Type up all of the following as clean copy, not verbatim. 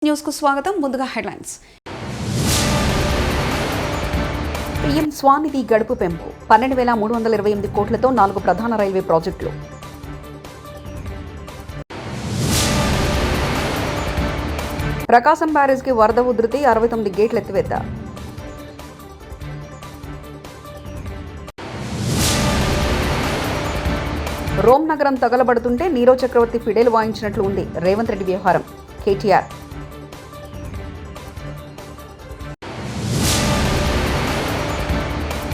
News కు స్వాగతం. ముందుగా హెడ్లైన్స్. పీఎం స్వానిధి గడుపు పెంపు 12,328 కోట్లతో 4 ప్రధాన రైల్వే ప్రాజెక్టులు. ప్రకాశం బ్యారేజ్కి వరద ఉధృతి, 69 గేట్లు ఎత్తివేత. రోమ్ నగరం తగలబడుతుంటే నీరవ్ చక్రవర్తి ఫిడేలు వాయించినట్లు ఉంది రేవంత్ రెడ్డి వ్యవహారం. కేటీఆర్.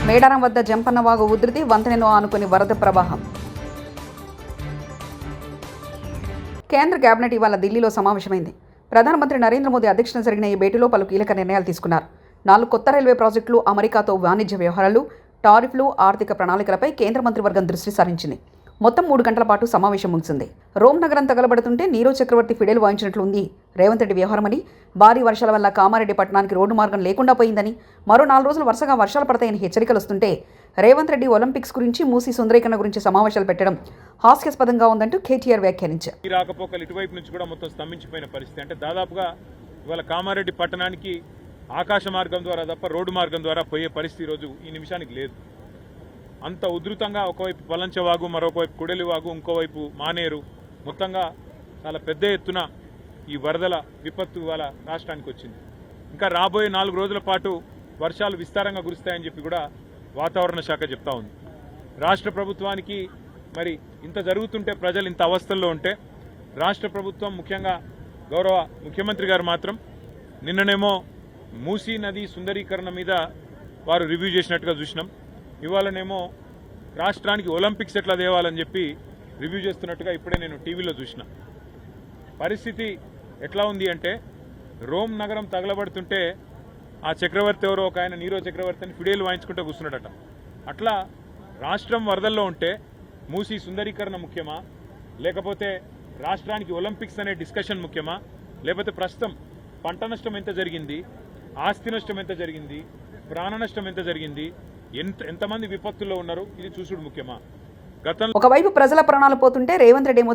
మేడారం వద్ద జంపన్నవాగు ఉధృతి, వంతెనను ఆనుకుని వరద ప్రవాహం. కేంద్ర కేబినెట్ ఇవాళ ఢిల్లీలో సమావేశమైంది. ప్రధానమంత్రి నరేంద్ర మోదీ అధ్యక్షతన జరిగిన ఈ భేటీలో పలు కీలక నిర్ణయాలు తీసుకున్నారు. 4 కొత్త రైల్వే ప్రాజెక్టులు, అమెరికాతో వాణిజ్య వ్యవహారాలు, టారిఫ్లు, ఆర్థిక ప్రణాళికలపై కేంద్ర మంత్రివర్గం దృష్టి సారించింది. మొత్తం 3 గంటల పాటు సమావేశం ముగిసింది. రోమ్ నగరం తగలబడుతుంటే నీరవ్ చక్రవర్తి ఫిడేలు వాయించినట్లు ఉంది రేవంత్ రెడ్డి వ్యవహారమని, భారీ వర్షాల వల్ల కామారెడ్డి పట్టణానికి రోడ్డు మార్గం లేకుండా పోయిందని, మరో 4 రోజులు వరుసగా వర్షాలు పడతాయని హెచ్చరికలు వస్తుంటే రేవంత్ రెడ్డి ఒలింపిక్స్ గురించి, మూసీ సుందరీకరణ గురించి సమావేశాలు పెట్టడం హాస్యాస్పదంగా ఉందంటూ కేటీఆర్ వ్యాఖ్యానించారు. ఈ రాకపోకలు ఇటువైపు నుంచి కూడా మొత్తం స్తంభించిపోయిన పరిస్థితి. అంటే దాదాపుగా ఇవాళ కామారెడ్డి పట్టణానికి ఆకాశ మార్గం ద్వారా తప్ప రోడ్డు మార్గం ద్వారా పోయే పరిస్థితి ఈరోజు ఈ నిమిషానికి లేదు. అంత ఉధృతంగా ఒకవైపు పలంచవాగు, మరొకవైపు కుడలివాగు, ఇంకోవైపు మానేరు, మొత్తంగా చాలా పెద్ద ఎత్తున ఈ వరదల విపత్తు ఇవాళ రాష్ట్రానికి వచ్చింది. ఇంకా రాబోయే 4 రోజుల పాటు వర్షాలు విస్తారంగా కురుస్తాయని చెప్పి కూడా వాతావరణ శాఖ చెప్తా ఉంది. రాష్ట్ర ప్రభుత్వానికి మరి ఇంత జరుగుతుంటే, ప్రజలు ఇంత అవస్థల్లో ఉంటే, రాష్ట్ర ప్రభుత్వం ముఖ్యంగా గౌరవ ముఖ్యమంత్రి గారు మాత్రం నిన్ననేమో మూసీ నది సుందరీకరణ మీద వారు రివ్యూ చేసినట్టుగా చూసినాం. ఇవాళనేమో రాష్ట్రానికి ఒలింపిక్స్ ఎట్లా తేవాలని చెప్పి రివ్యూ చేస్తున్నట్టుగా ఇప్పుడే నేను టీవీలో చూసిన. పరిస్థితి ఎట్లా ఉంది అంటే, రోమ్ నగరం తగలబడుతుంటే ఆ చక్రవర్తి ఎవరో ఒక ఆయన నీరవ్ చక్రవర్తి అని ఫిడేలు వాయించుకుంటూ కూర్చున్నాడట. అట్లా రాష్ట్రం వరదల్లో ఉంటే మూసీ సుందరీకరణ ముఖ్యమా, లేకపోతే రాష్ట్రానికి ఒలింపిక్స్ అనే డిస్కషన్ ముఖ్యమా, లేకపోతే ప్రస్తుతం పంట నష్టం ఎంత జరిగింది, ఆస్తి నష్టం ఎంత జరిగింది, ప్రాణ నష్టం ఎంత జరిగింది, ఎంతమంది విపత్తుల్లో ఉన్నారు, ఇది చూసుడు ముఖ్యమా? ఒకవైపు ప్రజల ప్రాణాలు పోతుంటే రేవంత్ రెడ్డి ఏమో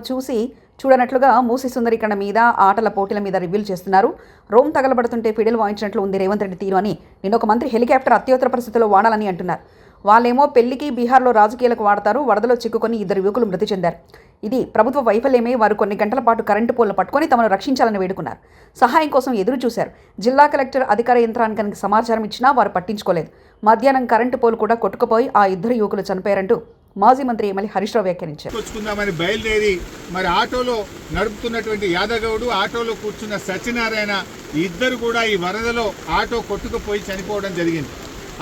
చూడనట్లుగా మూసీ సుందరీకరణ మీద, ఆటల పోటీల మీద రివ్యూలు చేస్తున్నారు. రోమ్ తగలబడుతుంటే ఫిడేలు వాయించినట్లు ఉంది రేవంత్ రెడ్డి తీరు అని నిన్న ఒక మంత్రి హెలికాప్టర్ అత్యవసర పరిస్థితుల్లో వాడాలని అంటున్నారు. వాళ్ళేమో పెళ్లికి, బీహార్లో రాజకీయాలకు వాడతారు. వరదలో చిక్కుకొని 2 యువకులు మృతి చెందారు. ఇది ప్రభుత్వ వైఫల్యమే. వారు కొన్ని గంటల పాటు కరెంటు పోల్ను పట్టుకొని తమను రక్షించాలని వేడుకున్నారు. సహాయం కోసం ఎదురు చూశారు. జిల్లా కలెక్టర్ అధికార యంత్రాంగానికి సమాచారం ఇచ్చినా వారు పట్టించుకోలేదు. మధ్యాహ్నం కరెంటు పోలు కూడా కొట్టుకుపోయి ఆ 2 యువకులు చనిపోయారంటూ మాజీ మంత్రి ఎమ్మెల్యే హరీష్ రావు వ్యాఖ్యానించారు. వచ్చుకుందామని బయలుదేరి మరి ఆటోలో నడుపుతున్నటువంటి యాదగౌడు, ఆటోలో కూర్చున్న సత్యనారాయణ, ఇద్దరు కూడా ఈ వరదలో ఆటో కొట్టుకుపోయి చనిపోవడం జరిగింది.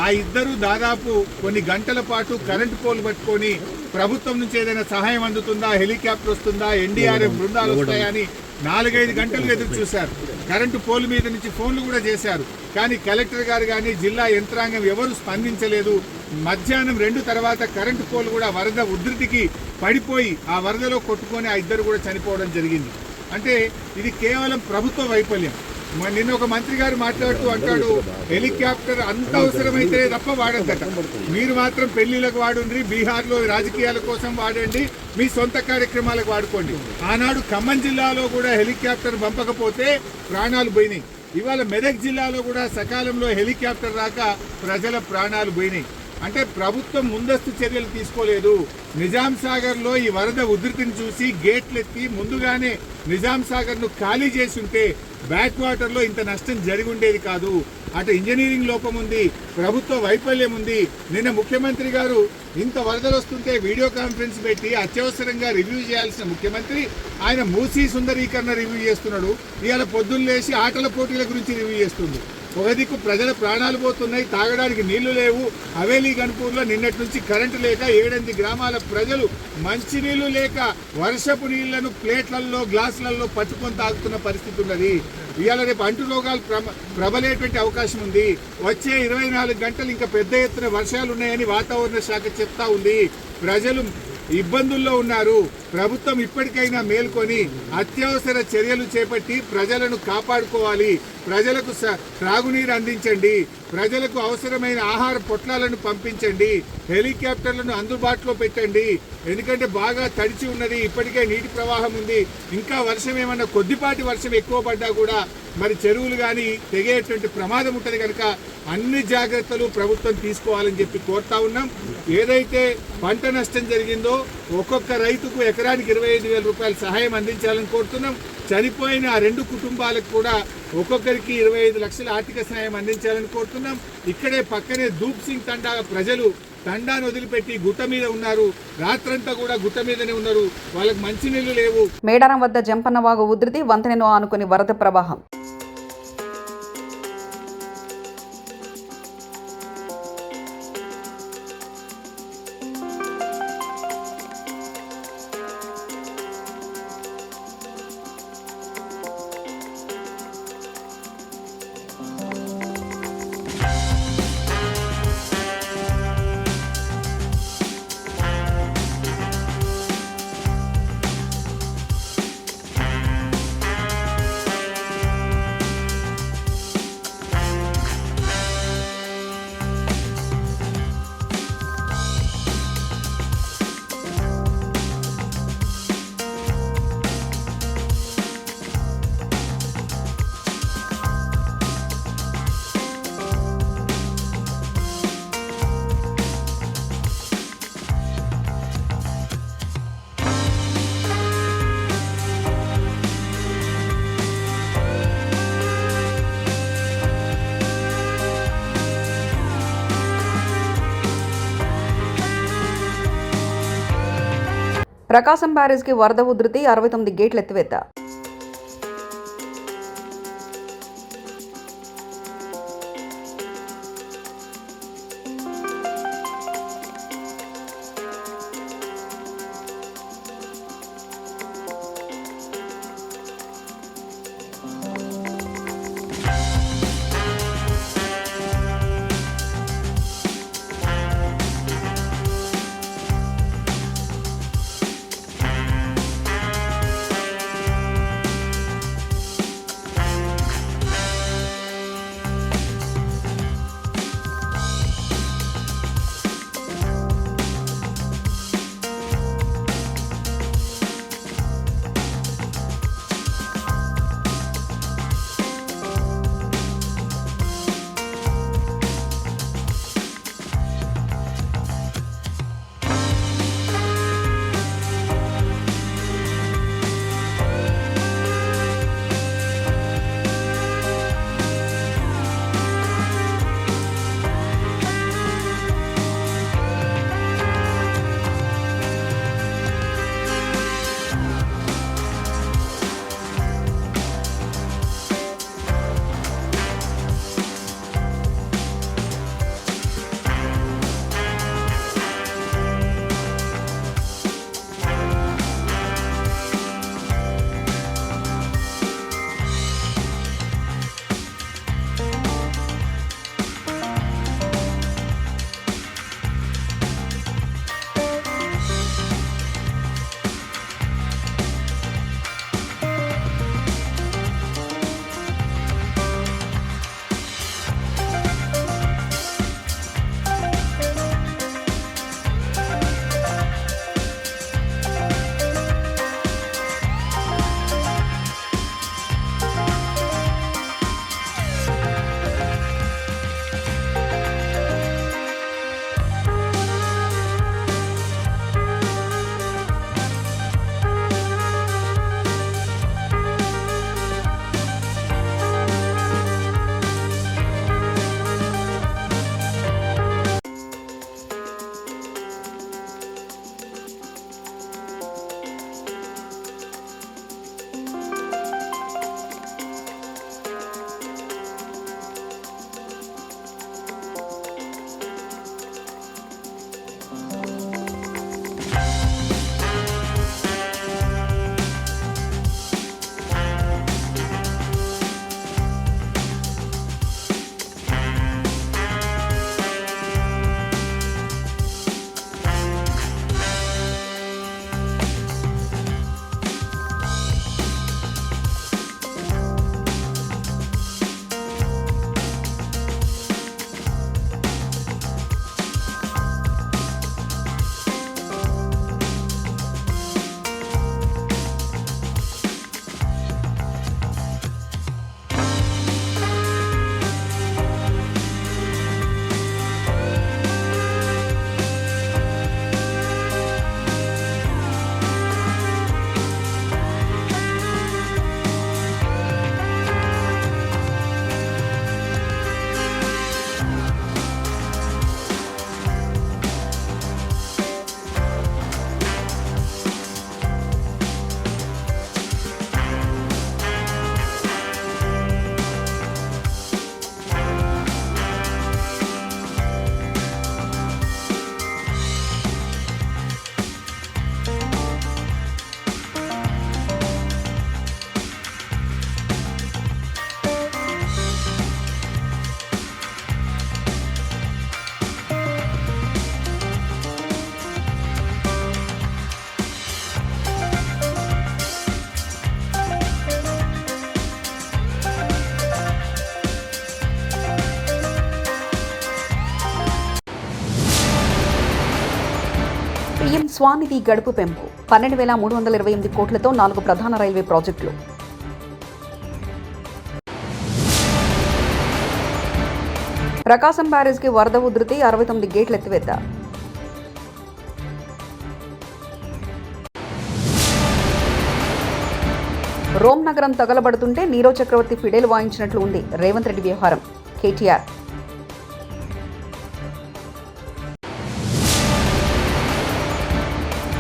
ఆ ఇద్దరు దాదాపు కొన్ని గంటల పాటు కరెంటు పోలు పట్టుకొని ప్రభుత్వం నుంచి ఏదైనా సహాయం అందుతుందా, హెలికాప్టర్ వస్తుందా, ఎన్డీఆర్ఎఫ్ బృందాలు వస్తాయని 4-5 గంటలు ఎదురు చూశారు. కరెంటు పోలు మీద నుంచి ఫోన్లు కూడా చేశారు. కానీ కలెక్టర్ గారు కానీ జిల్లా యంత్రాంగం ఎవరు స్పందించలేదు. మధ్యాహ్నం 2 తర్వాత కరెంటు పోలు కూడా వరద ఉధృతికి పడిపోయి ఆ వరదలో కొట్టుకొని ఆ ఇద్దరు కూడా చనిపోవడం జరిగింది. అంటే ఇది కేవలం ప్రభుత్వ వైఫల్యం. నిన్న ఒక మంత్రి గారు మాట్లాడుతూ అంటాడు, హెలికాప్టర్ అంత అవసరమైతే తప్ప వాడద్దట, మీరు మాత్రం పెళ్లిలకు వాడండి, బీహార్లో రాజకీయాల కోసం వాడండి, మీ సొంత కార్యక్రమాలకు వాడుకోండి. ఆనాడు ఖమ్మం జిల్లాలో కూడా హెలికాప్టర్ పంపకపోతే ప్రాణాలు పోయినాయి. ఇవాళ మెదక్ జిల్లాలో కూడా సకాలంలో హెలికాప్టర్ రాక ప్రజల ప్రాణాలు పోయినాయి. అంటే ప్రభుత్వం ముందస్తు చర్యలు తీసుకోలేదు. నిజాం సాగర్లో ఈ వరద ఉధృతిని చూసి గేట్లెత్తి ముందుగానే నిజాం సాగర్ను ఖాళీ చేసి ఉంటే బ్యాక్ వాటర్లో ఇంత నష్టం జరిగి ఉండేది కాదు. అటు ఇంజనీరింగ్ లోపం ఉంది, ప్రభుత్వ వైఫల్యం ఉంది. నిన్న ముఖ్యమంత్రి గారు ఇంత వరదలు వస్తుంటే వీడియో కాన్ఫరెన్స్ పెట్టి అత్యవసరంగా రివ్యూ చేయాల్సిన ముఖ్యమంత్రి ఆయన మూసీ సుందరీకరణ రివ్యూ చేస్తున్నాడు. ఇవాళ పొద్దున్న లేచి ఆటల పోటీల గురించి రివ్యూ చేస్తుంది. ఒక దిక్కు ప్రజల ప్రాణాలు పోతున్నాయి, తాగడానికి నీళ్లు లేవు. హవేలీ గన్పూర్లో నిన్నటి నుంచి కరెంటు లేక 7-8 గ్రామాల ప్రజలు మంచినీళ్లు లేక వర్షపు నీళ్లను ప్లేట్లలో, గ్లాసులలో పట్టుకొని తాగుతున్న పరిస్థితి ఉన్నది. ఇవాళ రేపు అంటురోగాలు ప్రబలేటువంటి అవకాశం ఉంది. వచ్చే 24 గంటలు ఇంకా పెద్ద ఎత్తున వర్షాలు ఉన్నాయని వాతావరణ శాఖ చెప్తా ఉంది. ప్రజలు ఇబ్బందుల్లో ఉన్నారు. ప్రభుత్వం ఇప్పటికైనా మేల్కొని అత్యవసర చర్యలు చేపట్టి ప్రజలను కాపాడుకోవాలి. ప్రజలకు త్రాగునీరు అందించండి, ప్రజలకు అవసరమైన ఆహార పొట్లాలను పంపించండి, హెలికాప్టర్లను అందుబాటులో పెట్టండి. ఎందుకంటే బాగా తడిచి ఉన్నది, ఇప్పటికే నీటి ప్రవాహం ఉంది. ఇంకా వర్షం ఏమన్నా కొద్దిపాటి వర్షం ఎక్కువ పడ్డా కూడా మరి చెరువులు కానీ తెగేటువంటి ప్రమాదం ఉంటుంది. కనుక అన్ని జాగ్రత్తలు ప్రభుత్వం తీసుకోవాలని చెప్పి కోరుతా ఉన్నాం. ఏదైతే పంట నష్టం జరిగిందో ఒక్కొక్క రైతుకు ఎకరానికి 25,000 రూపాయల సహాయం అందించాలని కోరుతున్నాం. చనిపోయిన ఆ 2 కుటుంబాలకు కూడా ఒక్కొక్కరికి 25 లక్షల ఆర్థిక సహాయం అందించాలని కోరుతున్నాం. ఇక్కడే పక్కనే దూప్ సింగ్ తండా ప్రజలు తండాను వదిలిపెట్టి గుట్ట మీద ఉన్నారు, రాత్రంతా కూడా గుట్ట మీదనే ఉన్నారు, వాళ్ళకి మంచినీళ్లు లేవు. మేడారం వద్ద జంపన్నవాగు ఉధృతి, వంతెనను ఆనుకుని వరద ప్రవాహం. ప్రకాశం బ్యారేజ్కి వరద ఉధృతి, 69 గేట్లు ఎత్తివేత. స్వానిధి గడుపు పెంపు 12,328 కోట్లతో 4 ప్రధాన రైల్వే ప్రాజెక్టులు. ప్రకాశం బ్యారేజ్కి వరద ఉధృతి 69 గేట్ల ఎత్తివేత. రోమ్ నగరం తగలబడుతుంటే నీరవ్ చక్రవర్తి ఫిడేలు వాయించినట్లు ఉంది రేవంత్ రెడ్డి వ్యవహారం. కేటీఆర్.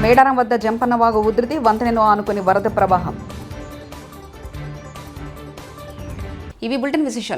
మేడారం వద్ద జంపన్నవాగు ఉధృతి, వంతెనను ఆనుకుని వరద ప్రవాహం. ఇవి బులెటిన్ విశేషాలు.